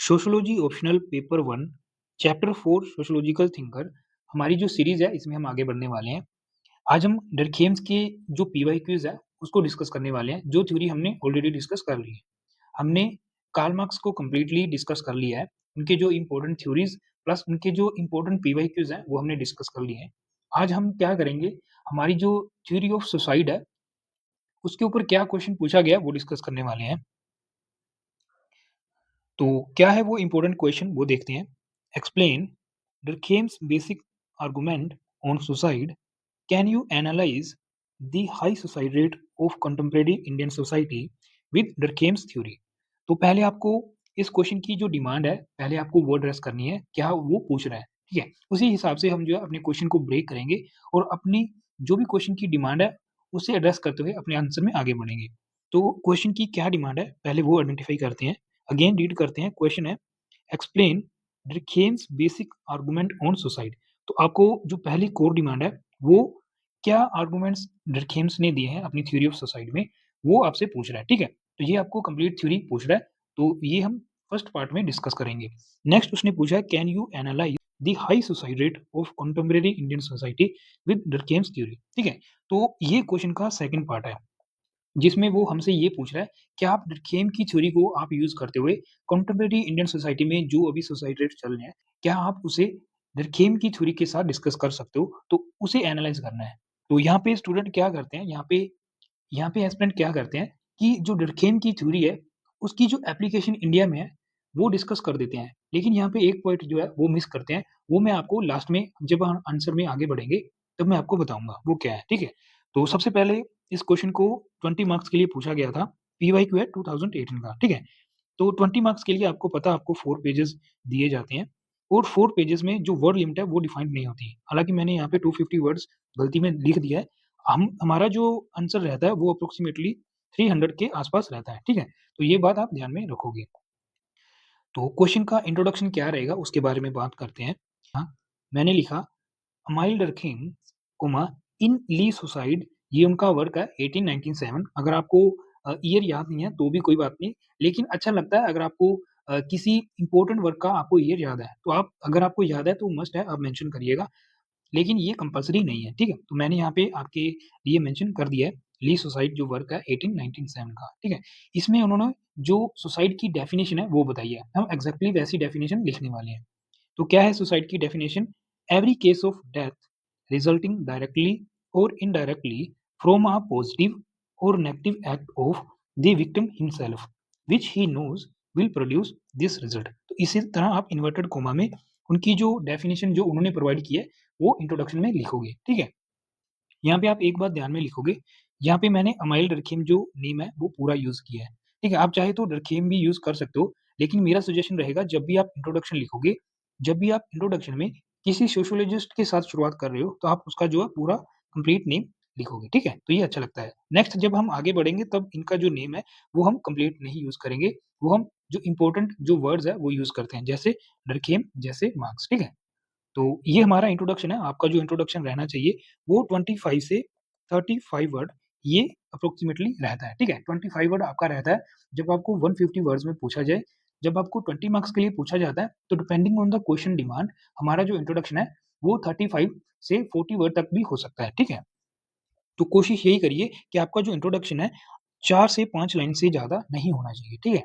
Sociology optional paper 1 chapter 4 sociological thinker हमारी जो series है इसमें हम आगे बढ़ने वाले हैं। आज हम डरखेम्स के जो पीवाईक्यूज है उसको डिस्कस करने वाले हैं। जो थ्योरी हमने ऑलरेडी डिस्कस कर ली है। हमने कार्ल मार्क्स को कंप्लीटली डिस्कस कर लिया है। उनके जो इंपॉर्टेंट थ्योरीज प्लस उनके जो इंपॉर्टेंट पीवाईक्यूज हैं वो हमने डिस्कस कर लिए हैं। आज हम क्या करेंगे, हमारी जो थ्योरी ऑफ सुसाइड है उसके ऊपर क्या क्वेश्चन पूछा गया वो डिस्कस करने वाले हैं। तो क्या है वो इम्पोर्टेंट क्वेश्चन वो देखते हैं। Explain Durkheim's basic argument on suicide. Can you analyze the high suicide rate of contemporary Indian society with Durkheim's theory? तो पहले आपको इस क्वेश्चन की जो डिमांड है पहले आपको वो एड्रेस करनी है, क्या वो पूछ रहा है, ठीक है। उसी हिसाब से हम जो है अपने क्वेश्चन को ब्रेक करेंगे और अपनी जो भी क्वेश्चन की डिमांड है उसे एड्रेस करते हुए अपने आंसर में आगे बढ़ेंगे। तो क्वेश्चन की क्या डिमांड है पहले वो आइडेंटिफाई करते हैं। अगेन रीड करते हैं। क्वेश्चन है explain Durkheim's basic argument on suicide. तो आपको जो पहली कोर डिमांड है वो क्या आर्गुमेंट्स Durkheim's ने दिए हैं अपनी थ्योरी ऑफ सुसाइड में, वो आपसे पूछ रहा है, ठीक है। तो ये आपको कंप्लीट थ्योरी पूछ रहा है, तो ये हम फर्स्ट पार्ट में डिस्कस करेंगे। नेक्स्ट उसने पूछा है can you analyse the high suicide rate of contemporary Indian society with Durkheim's theory, ठीक है। तो ये क्वेश्चन का सेकंड पार्ट है जिसमें वो हमसे ये पूछ रहा है कि आप डरखेम की थ्योरी को आप यूज़ करते हुए कंटेम्परेरी इंडियन सोसाइटी में जो अभी सुसाइड रेट चल रहे हैं, क्या आप उसे डरखेम की थ्योरी के साथ डिस्कस कर सकते हो? तो उसे एनालाइज़ करना है। तो यहाँ पे स्टूडेंट क्या करते हैं, यहाँ पे एस्पिरेंट क्या करते हैं कि जो डरखेम की थ्योरी है, उसकी जो एप्लीकेशन इंडिया में है, वो डिस्कस कर देते हैं। लेकिन यहाँ पे एक पॉइंट जो है वो मिस करते हैं, वो मैं आपको लास्ट में जब हम आंसर में आगे बढ़ेंगे, तब मैं आपको बताऊँगा, वो क्या है, ठीक है? तो सबसे पहले इस क्वेश्चन को 20 मार्क्स के लिए पूछा गया था। पीवाईक्यू है 2018 का, ठीक है? तो 20 मार्क्स के लिए आपको पता है आपको 4 पेजेज़ दिए जाते हैं और 4 पेजेज़ में जो वर्ड लिमिट है वो डिफाइंड नहीं होती। हालाँकि मैंने यहाँ पे 250 वर्ड्स गलती में लिख दिया है। हमारा जो आंसर रहता है वो अप्रोक्सिमेटली 300 के आस-पास रहता है, ठीक है? तो ये बात आप ध्यान में रखोगे। तो क्वेश्चन का इंट्रोडक्शन क्या रहेगा उसके बारे में बात करते हैं। हाँ, मैंने लिखा अमाइल डरखिम, इन ली सुसाइड, ये उनका वर्क है 1897। अगर आपको ईयर याद नहीं है तो भी कोई बात नहीं, लेकिन अच्छा लगता है अगर आपको किसी इम्पोर्टेंट वर्क का आपको ईयर याद है, तो आप अगर आपको याद है तो मस्ट है आप मेंशन करिएगा, लेकिन ये कंपल्सरी नहीं है, ठीक है? तो मैंने यहाँ पे आपके लिए मेंशन कर दिया है, ली सुसाइड जो वर्क है 1897 का, ठीक है? इसमें उन्होंने जो सुसाइड की डेफिनिशन है वो बताई है, हम एग्ज़ैक्टली वैसी डेफिनिशन लिखने वाले हैं। तो क्या है सुसाइड की definition? Every case of death resulting directly और इनडायरेक्टली फ्रॉम अ पॉजिटिव और negative act of the victim himself which he knows will produce this result. तो इसी तरह आप इन्वर्टेड कोमा में उनकी जो डेफिनिशन जो उन्होंने प्रोवाइड की है, वो इंट्रोडक्शन में लिखोगे, ठीक है? यहाँ पे आप एक बात ध्यान में लिखोगे, यहाँ पे मैंने अमाइल डरखिम जो नेम है वो पूरा यूज़ किया है, ठीक है? आप चाहे तो डरखिम भी यूज़ कर सकते हो, लेकिन मेरा सजेशन रहेगा जब भी आप इंट्रोडक्शन लिखोगे, जब भी आप इंट्रोडक्शन में किसी सोशियोलॉजिस्ट के साथ शुरुआत कर रहे हो, तो आप उसका जो है पूरा कंप्लीट नेम लिखोगे, ठीक है? तो ये अच्छा लगता है। नेक्स्ट जब हम आगे बढ़ेंगे तब इनका जो नेम है, वो हम कंप्लीट नहीं यूज़ करेंगे, वो हम जो इम्पोर्टेंट जो वर्ड्स है वो यूज़ करते हैं, जैसे डरखिम, जैसे मार्क्स, ठीक है? तो ये हमारा इंट्रोडक्शन है, आपका जो इंट्रोडक्शन रहना चाहिए वो 25 से 35 वर्ड ये अप्रोक्सिमेटली रहता है, ठीक है? 25 वर्ड आपका रहता है, जब आपको 150 वर्ड्स में पूछा जाए, जब आपको 20 मार्क्स के लिए पूछा जाता है, तो depending on the question demand हमारा जो इंट्रोडक्शन है, वो 35 से 40 वर्ड तक भी हो सकता है, ठीक है? तो कोशिश यही करिए कि आपका जो इंट्रोडक्शन है, 4 से 5 लाइन से ज़्यादा नहीं होना चाहिए, ठीक है?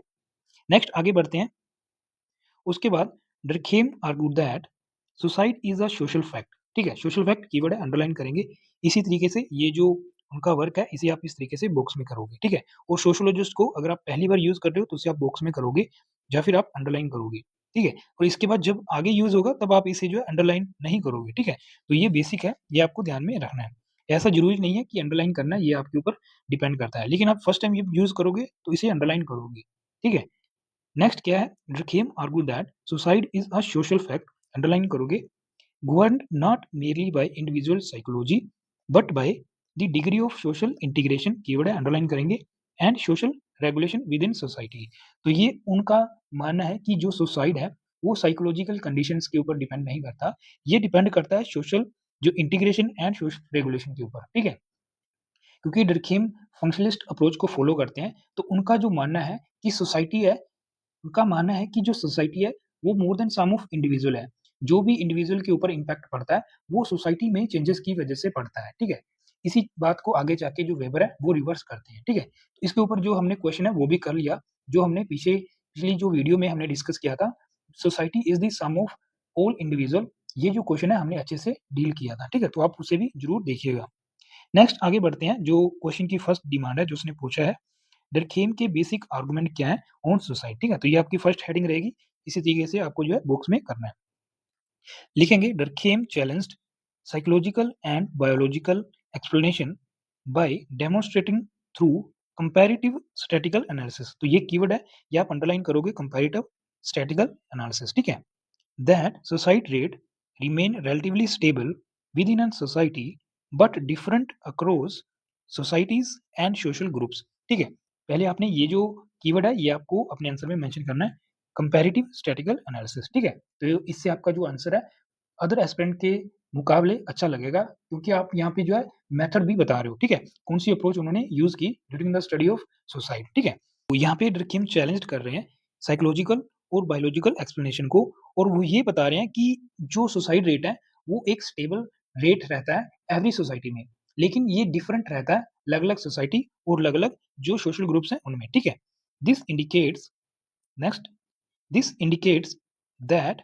नेक्स्ट आगे बढ़ते हैं। उसके बाद Durkheim argued that suicide is a social fact, ठीक है? सोशल फैक्ट कीवर्ड है, अंडरलाइन करेंगे। इसी तरीके से ये जो उनका वर्क है, इसे आप इस तरीके से बॉक्स में करोगे, ठीक है? और सोशियोलॉजिस्ट को अगर आप पहली बार यूज़ कर रहे हो, तो उसे आप बॉक्स में करोगे या फिर आप अंडरलाइन करोगे, ठीक है? और इसके बाद जब आगे यूज़ होगा, तब आप इसे जो है अंडरलाइन नहीं करोगे, ठीक है? तो ये बेसिक है, ये आपको ध्यान में रखना है। ऐसा ज़रूरी नहीं है कि अंडरलाइन करना है, ये आपके ऊपर डिपेंड करता है। लेकिन आप फर्स्ट टाइम ये यूज़ करोगे, तो इसे अंडरलाइन करोगे, ठीक है? नेक्स्ट क्या है? Durkheim argued that suicide is a social fact, underline करोगे, governed not merely by individual psychology but by the degree of social integration, keyword है, अंडरलाइन करेंगे, and social regulation within society। तो ये उनका मानना है कि जो सुसाइड है वो साइकोलॉजिकल कंडीशंस के ऊपर डिपेंड नहीं करता, ये डिपेंड करता है सोशल जो इंटीग्रेशन एंड सोशल रेगुलेशन के ऊपर, ठीक है? क्योंकि डरखेम फंक्शनलिस्ट अप्रोच को फॉलो करते हैं, तो उनका जो मानना है कि सोसाइटी है उनका मानना है कि जो सोसाइटी है वो more than sum of individual है। जो भी इंडिविजुअल के ऊपर इम्पैक्ट पड़ता है वो सोसाइटी में चेंजेस की वजह से पड़ता है, ठीक है? इसी बात को आगे जाके जो वेबर है वो रिवर्स करते हैं, ठीक है? तो इसके ऊपर जो हमने क्वेश्चन है वो भी कर लिया, जो हमने पिछली जो वीडियो में हमने डिस्कस किया था, society is the sum of all individual. ये जो क्वेश्चन है हमने अच्छे से डील किया था, ठीक है? तो आप उसे भी ज़रूर देखिएगा। नेक्स्ट आगे बढ़ते हैं, जो क्वेश्चन की फर्स्ट डिमांड है जो उसने पूछा है, डरखेम के बेसिक आर्गुमेंट क्या है ऑन सुसाइड, ठीक है? तो ये आपकी फर्स्ट हेडिंग रहेगी, इसी तरीके से आपको जो है बॉक्स में करना है। लिखेंगे Durkheim challenged psychological and biological explanation by demonstrating through comparative statistical analysis. तो ये कीवर्ड है, ये आप अंडरलाइन करोगे, कंपैरेटिव स्टैटिकल एनालिसिस, ठीक है? That suicide rate remain relatively stable within a society but different across societies and social groups, ठीक है? पहले आपने ये जो कीवर्ड है ये आपको अपने आंसर में मेंशन करना है, कंपैरेटिव स्टैटिकल एनालिसिस, ठीक है? तो इससे आपका जो आंसर है अदर एस्पिरेंट के मुकाबले अच्छा लगेगा, क्योंकि आप यहाँ पे जो है मेथड भी बता रहे हो, ठीक है? कौन-सी अप्रोच उन्होंने यूज़ की during the study of suicide, ठीक है? तो यहाँ पे डरकीम चैलेंज्ड कर रहे हैं साइकोलॉजिकल और बायोलॉजिकल एक्सप्लेनेशन को, और वो ये बता रहे हैं कि जो सुसाइड रेट है वो एक स्टेबल रेट रहता है एवरी सोसाइटी में, लेकिन ये डिफरेंट रहता है अलग-अलग सोसाइटी और अलग-अलग जो सोशल ग्रुप्स हैं उनमें, ठीक है? This indicates next this indicates that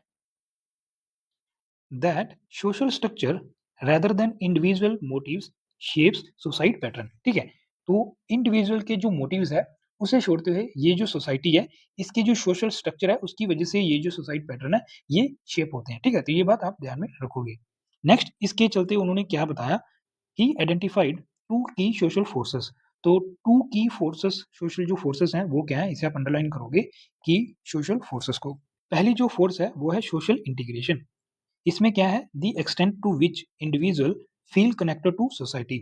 that social structure rather than individual motives shapes suicide pattern, ठीक है? तो इंडिविजुअल के जो मोटिव्स है उसे छोड़ते हुए ये जो सोसाइटी है इसके जो सोशल स्ट्रक्चर है उसकी वजह से ये जो सुसाइड पैटर्न है ये शेप होते हैं, ठीक है? तो ये बात आप ध्यान में रखोगे। नेक्स्ट इसके चलते उन्होंने क्या बताया, ही आइडेंटिफाइड टू की सोशल फोर्सेस। तो टू की फोर्सेस, सोशल जो फोर्सेस हैं वो क्या है, इसे आप अंडरलाइन करोगे कि सोशल फोर्सेस को। पहली जो फोर्स है वो है सोशल इंटीग्रेशन। इसमें क्या है, the extent to which individual feel connected to society,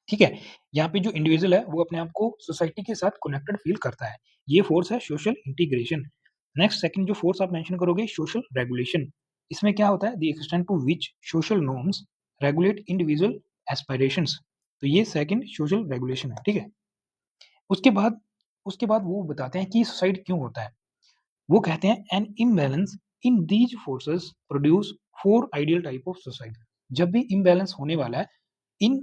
ठीक है? यहाँ पे जो इंडिविजुअल है वो अपने आप को सोसाइटी के साथ कनेक्टेड फील करता है, ये फोर्स है सोशल इंटीग्रेशन। नेक्स्ट सेकंड जो फोर्स आप मेंशन करोगे सोशल रेगुलेशन। इसमें क्या होता है, the extent to which social norms regulate individual aspirations. तो ये सेकंड सोशल रेगुलेशन है, ठीक है? उसके बाद वो बताते हैं कि सुसाइड क्यों होता है। वो कहते हैं an imbalance in these forces produce four ideal type of suicide. जब भी इम्बैलेंस होने वाला है इन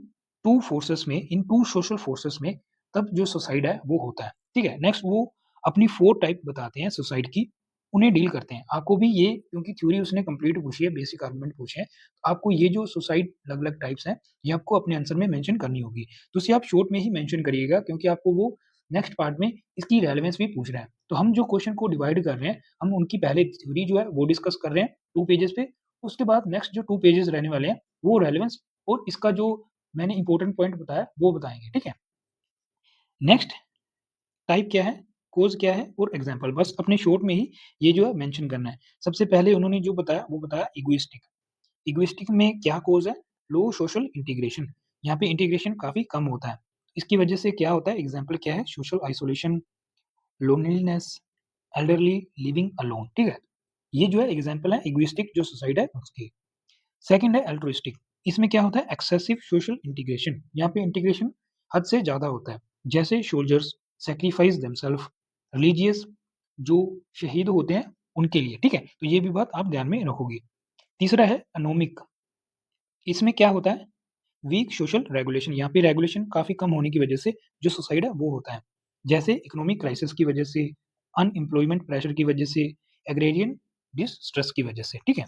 टू फोर्सेस में, इन टू सोशल फोर्सेस में, तब जो सुसाइड है वो होता है, ठीक है? नेक्स्ट वो अपनी फोर टाइप बताते हैं सुसाइड की, उन्हें डील करते हैं। आपको भी ये, क्योंकि थ्योरी उसने कंप्लीट पूछी है, बेसिक आर्गुमेंट पूछे हैं, तो आपको ये जो सुसाइड अलग-अलग टाइप्स हैं, ये आपको अपने आंसर में मेंशन करनी होगी। तो इसे आप शॉर्ट में ही मेंशन करिएगा, क्योंकि आपको वो नेक्स्ट पार्ट में इसकी रेलेवेंस भी पूछ रहा है। तो हम जो क्वेश्चन को डिवाइड कर रहे हैं, हम उनकी पहले थ्योरी जो है वो डिस्कस कर रहे हैं 2 पेजेज़ पे, उसके बाद नेक्स्ट जो 2 पेजेज़ रहने वाले हैं, वो रेलेवेंस और इसका जो मैंने इम्पोर्टेंट पॉइंट बताया वो बताएँगे, ठीक है? नेक्स्ट टाइप क्या है, कॉज़ क्या है और एग्ज़ाम्पल, बस अपने शॉर्ट में ही ये जो है मेंशन करना है। सबसे पहले उन्होंने जो बताया वो बताया इगोइस्टिक। इगोइस्टिक में क्या कॉज़ है? लो सोशल इंटीग्रेशन। यहाँ पे इंटीग्रेशन काफ़ी कम होता है। इसकी वजह से क्या होता है, एग्ज़ाम्पल क्या है? Social isolation, loneliness, elderly living alone, ठीक है? ये जो है एग्ज़ाम्पल है इगोइस्टिक जो सुसाइड है उसकी। सेकंड है अल्ट्रुइस्टिक। इसमें क्या होता है, एक्सेसिव सोशल इंटीग्रेशन। यहाँ पे इंटीग्रेशन हद से ज़्यादा होता है। जैसे सोल्जर्स सैक्रिफाइस देमसेल्फ, रिलीजियस जो शहीद होते हैं उनके लिए, ठीक है? तो ये भी बात आप ध्यान में रखोगे। तीसरा है अनोमिक। इसमें क्या होता है, वीक सोशल रेगुलेशन। यहाँ पे रेगुलेशन काफ़ी कम होने की वजह से जो सुसाइड है वो होता है। जैसे इकोनॉमिक क्राइसिस की वजह से, अनएम्प्लॉयमेंट प्रेशर की वजह से, एग्रेरियन डिस्ट्रेस की वजह से, ठीक है?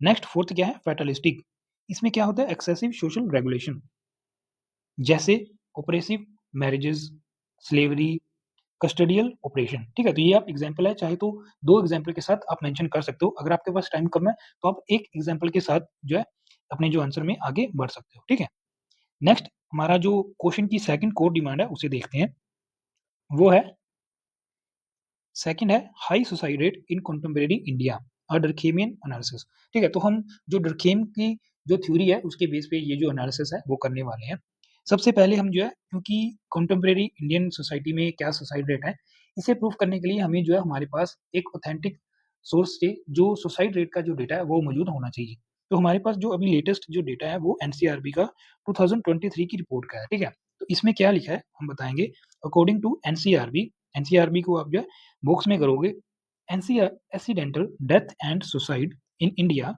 नेक्स्ट फोर्थ क्या है, फैटलिस्टिक। इसमें क्या होता है, एक्सेसिव सोशल रेगुलेशन। जैसे oppressive marriages, slavery, custodial operation, ठीक है? तो ये आप एग्जांपल है, चाहे तो 2 एग्जांपल के साथ आप मेंशन कर सकते हो। अगर आपके पास टाइम कम है तो आप 1 एग्जांपल के साथ जो है अपने जो आंसर में आगे बढ़ सकते हो, ठीक है? नेक्स्ट हमारा जो क्वेश्चन की सेकंड कोर डिमांड है उसे देखते हैं। वो है, सेकंड है high suicide rate in contemporary India, Durkheimian analysis, ठीक है? तो हम जो डरखेम की जो थ्योरी है उसके बेस पे ये जो एनालिसिस है वो करने वाले हैं। सबसे पहले हम जो है, क्योंकि कंटेम्परेरी इंडियन सोसाइटी में क्या सुसाइड रेट है, इसे प्रूव करने के लिए हमें जो है हमारे पास एक ऑथेंटिक सोर्स से जो सुसाइड रेट का जो डेटा है वो मौजूद होना चाहिए। तो हमारे पास जो अभी लेटेस्ट जो डेटा है वो एनसीआरबी का 2023 की रिपोर्ट का है, ठीक है? तो इसमें क्या लिखा है हम बताएँगे। अकॉर्डिंग टू एनसीआरबी एनसीआरबी को आप जो है बॉक्स में करोगे, accidental death and suicide in India,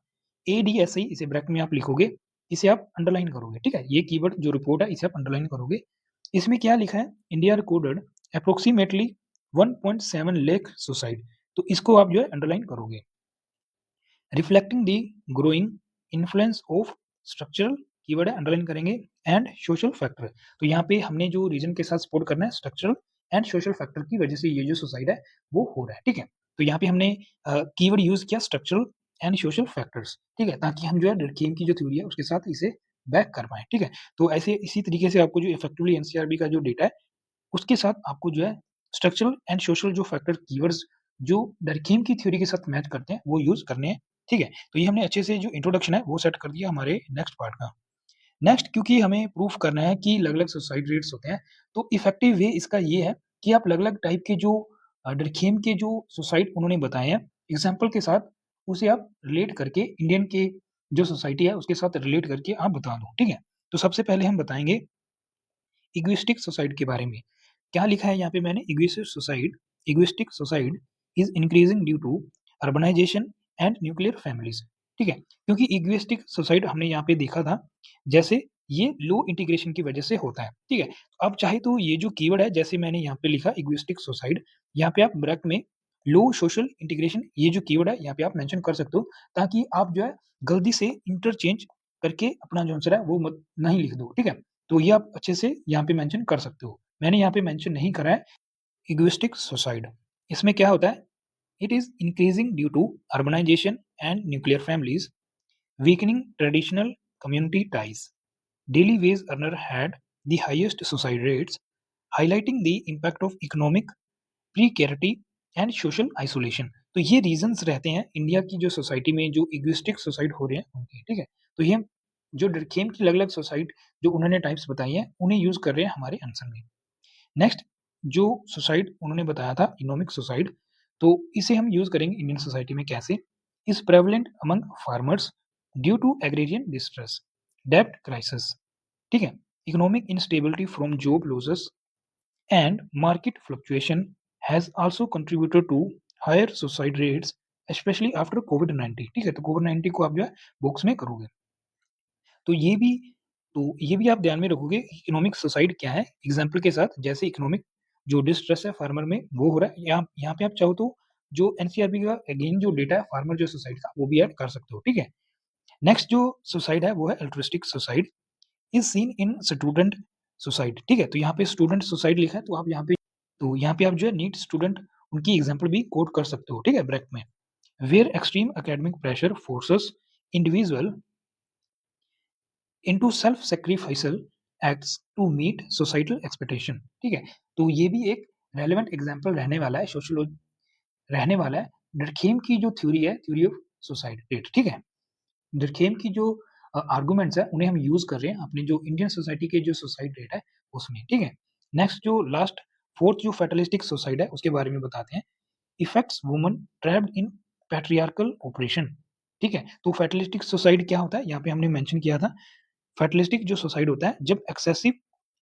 ADSI इसे ब्रैकेट में आप लिखोगे, इसे आप अंडरलाइन करोगे, ठीक है। ये कीवर्ड जो रिपोर्ट है इसे आप अंडरलाइन करोगे। इसमें क्या लिखा है, India recorded approximately 1.7 lakh suicide, तो इसको आप जो है अंडरलाइन करोगे। Reflecting the growing influence of structural, keyword है अंडरलाइन करेंगे, एंड सोशल फैक्टर, तो यहाँ पे हमने जो रीजन के साथ सपोर्ट करना है स्ट्रक्चरल एंड सोशल फैक्टर की वजह से ये जो सुसाइड है वो हो रहा है, ठीक है। तो यहाँ पे हमने कीवर्ड यूज किया स्ट्रक्चरल एंड सोशल फैक्टर्स, ठीक है, ताकि हम जो है डर्कीम की जो थ्योरी है उसके साथ इसे बैक कर पाए, ठीक है। तो ऐसे इसी तरीके से आपको जो इफेक्टिवली एनसीआरबी का जो डेटा है उसके साथ आपको जो है स्ट्रक्चरल एंड सोशल जो फैक्टर कीवर्ड्स जो डरकीम की थ्योरी के साथ मैच करते हैं वो यूज करने हैं, ठीक है। तो ये हमने अच्छे से जो इंट्रोडक्शन है वो सेट कर दिया हमारे नेक्स्ट पार्ट का। नेक्स्ट, क्योंकि हमें प्रूफ करना है कि अलग अलग सुसाइड रेट्स होते हैं, तो इफेक्टिव वे इसका ये है कि आप अलग अलग टाइप के जो डरखेम के जो सुसाइड उन्होंने बताए हैं एग्जाम्पल के साथ उसे आप रिलेट करके इंडियन के जो सोसाइटी है उसके साथ रिलेट करके आप बता दो, ठीक है। तो सबसे पहले हम बताएंगे इग्विस्टिक सुसाइड के बारे में। क्या लिखा है यहाँ पे मैंने, egoistic suicide is increasing due to urbanisation and nuclear families, ठीक है। क्योंकि इग्विस्टिक सुसाइड हमने यहाँ पे देखा था जैसे ये लो इंटीग्रेशन की वजह से होता है, ठीक है। अब चाहे तो ये जो कीवर्ड है जैसे मैंने यहाँ पे लिखा इग्विस्टिक सुसाइड, यहाँ पे आप ब्रैकेट में लो सोशल इंटीग्रेशन ये जो कीवर्ड है यहाँ पे आप मेंशन कर सकते हो, ताकि आप जो है गलती से इंटरचेंज करके अपना जो आंसर है वो मत नहीं लिख दो, ठीक है। तो ये आप अच्छे से यहाँ पे मेंशन कर सकते हो। मैंने यहाँ पे मेंशन नहीं करा है इगोइस्टिक सुसाइड। इसमें क्या होता है, it is increasing due to urbanisation and nuclear families, weakening traditional community ties, daily wage earner had the highest suicide rates, highlighting the impact of economic precarity and social isolation. तो ये reasons रहते हैं India की जो society में जो egoistic suicide हो रहे हैं उनके, ठीक है। तो ये जो डरखेम की अलग अलग सोसाइड जो उन्होंने टाइप्स बताई हैं उन्हें यूज कर रहे हैं हमारे आंसर में। नेक्स्ट, जो सुसाइड उन्होंने बताया था इकोनॉमिक सुसाइड, तो इसे हम यूज करेंगे इंडियन सोसाइटी में कैसे, is prevalent among farmers due to agrarian distress, डेब्ट क्राइसिस, ठीक है, economic instability from job losses and market fluctuation has also contributed to higher suicide rates especially after COVID-19, ठीक है। तो COVID-19 को आप जो है बुक्स में करोगे, तो ये भी आप ध्यान में रखोगे इकोनॉमिक सुसाइड क्या है एग्जाम्पल के साथ, जैसे इकोनॉमिक जो डिस्ट्रेस है फार्मर में वो हो रहा है, यहाँ पे आप चाहो तो जो एनसीआरबी का अगेन जो डेटा है फार्मर जो सुसाइड का वो भी ऐड कर सकते हो, ठीक है। नेक्स्ट जो सुसाइड है वो है altruistic suicide, is seen in student suicide, ठीक है। तो यहाँ पे स्टूडेंट सुसाइड लिखा है, तो यहाँ पे आप जो है नीट स्टूडेंट उनकी एग्जाम्पल भी कोट कर सकते हो, ठीक है, ब्रैकेट में, where extreme academic pressure forces individual into self sacrificial acts to meet societal expectation, ठीक है। तो ये भी एक रेलेवेंट एग्जाम्पल रहने वाला है, सोशोलॉजी रहने वाला है, डरखेम की जो थ्योरी है, थ्योरी ऑफ सुसाइड रेट, ठीक है। डरखेम की जो आर्गुमेंट्स है उन्हें हम यूज कर रहे हैं अपनी जो इंडियन सोसाइटी के जो सुसाइड रेट है उसमें, ठीक है। नेक्स्ट जो लास्ट फोर्थ जो फेटलिस्टिक सुसाइड है उसके बारे में बताते हैं, effects woman trapped in patriarchal operation, ठीक है। तो फेटलिस्टिक सुसाइड क्या होता है, यहाँ पे हमने मेंशन किया था, फेटलिस्टिक जो सुसाइड होता है जब एक्सेसिव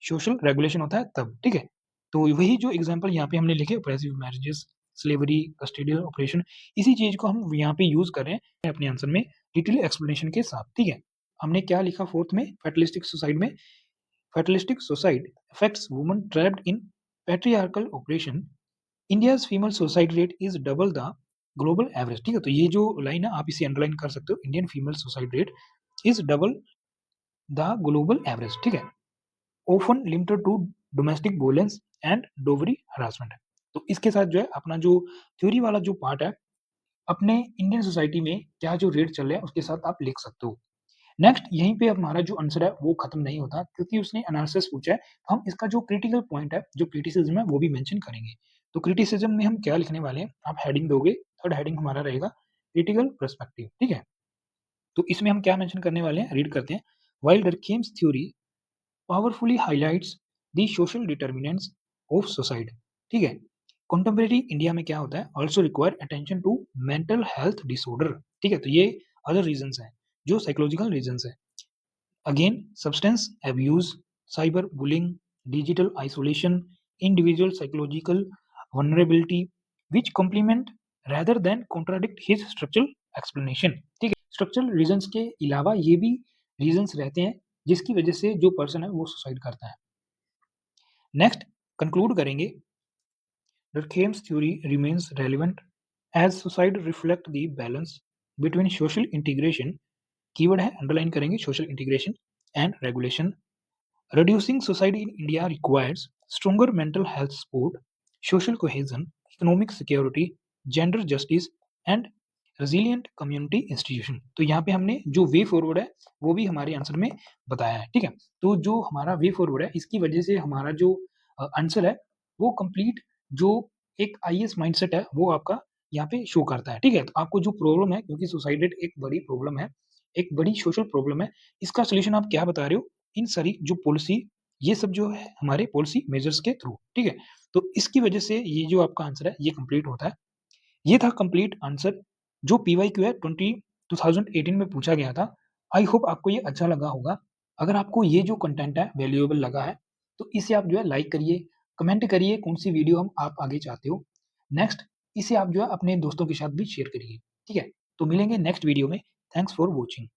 सोशल रेगुलेशन होता है तब, ठीक है। तो वही जो एग्जांपल यहाँ पे हमने लिखे oppressive marriages, slavery, custodial operation, इसी चीज को हम यहाँ पे यूज कर रहे हैं अपने आंसर में डिटेल एक्सप्लेनेशन के साथ, ठीक है। हमने क्या लिखा फोर्थ में फेटलिस्टिक सुसाइड में, fatalistic suicide affects woman trapped in patriarchal operation, India's female suicide rate is double the global average, ठीक है। तो ये जो लाइन है आप इसे अंडरलाइन कर सकते हो, Indian female suicide rate is double the global average, ठीक है, often limited to domestic violence and dowry harassment. तो इसके साथ जो है अपना जो थ्योरी वाला जो पार्ट है अपने इंडियन सोसाइटी में क्या जो रेट चल रहे हैं उसके साथ आप लिख सकते हो। नेक्स्ट, यहीं पे हमारा जो आंसर है वो खत्म नहीं होता, क्योंकि उसने एनालिसिस पूछा है, तो हम इसका जो क्रिटिकल पॉइंट है जो क्रिटिसिज्म है वो भी मेंशन करेंगे। तो क्रिटिसिज्म में हम क्या लिखने वाले हैं, आप हेडिंग दोगे, थर्ड हेडिंग हमारा रहेगा क्रिटिकल पर्सपेक्टिव, ठीक है। तो इसमें हम क्या मेंशन करने वाले हैं, रीड करते हैं, while Durkheim's theory powerfully highlights the social determinants of suicide, ठीक है, कंटेम्परेरी इंडिया में क्या होता है, also require attention to mental health disorder, ठीक है। तो ये अदर रीजंस हैं जो साइकोलॉजिकल रीजंस है, again substance abuse, cyber bullying, digital isolation, individual psychological vulnerability which complement rather than contradict his structural explanation। ठीक है, स्ट्रक्चरल रीजंस के अलावा ये भी रीजंस रहते हैं जिसकी वजह से जो पर्सन है वो सुसाइड करता है। नेक्स्ट कंक्लूड करेंगे, Durkheim's theory remains relevant as suicide reflect the balance between social integration, keyword है अंडरलाइन करेंगे, social integration and regulation। Reducing suicide in India requires stronger mental health support, social cohesion, economic security, gender justice and resilient community institution। तो यहाँ पे हमने जो way forward है वो भी हमारे आंसर में बताया है। ठीक है, तो जो हमारा वे फॉरवर्ड है इसकी वजह से हमारा जो आंसर है वो कंप्लीट जो एक आईएएस माइंडसेट है वो आपका यहाँ पे शो करता है। ठीक है, तो आपको जो प्रॉब्लम है, क्योंकि सुसाइड रेट एक बड़ी प्रॉब्लम है, एक बड़ी सोशल प्रॉब्लम है, इसका सोल्यूशन आप क्या बता रहे हो, इन सारी जो पॉलिसी ये सब जो है हमारे पॉलिसी मेजर्स के थ्रू। ठीक है, तो इसकी वजह से ये जो आपका आंसर है ये कंप्लीट होता है। ये था कंप्लीट आंसर जो पीवाईक्यू है 2018 में पूछा गया था। आई होप आपको ये अच्छा लगा होगा। अगर आपको ये जो कंटेंट है वैल्यूएबल लगा है तो इसे आप जो है लाइक करिए, कमेंट करिए कौन सी वीडियो हम आप आगे चाहते हो। नेक्स्ट इसे आप जो है अपने दोस्तों के साथ भी शेयर करिए। ठीक है, तो मिलेंगे नेक्स्ट वीडियो में। Thanks for watching.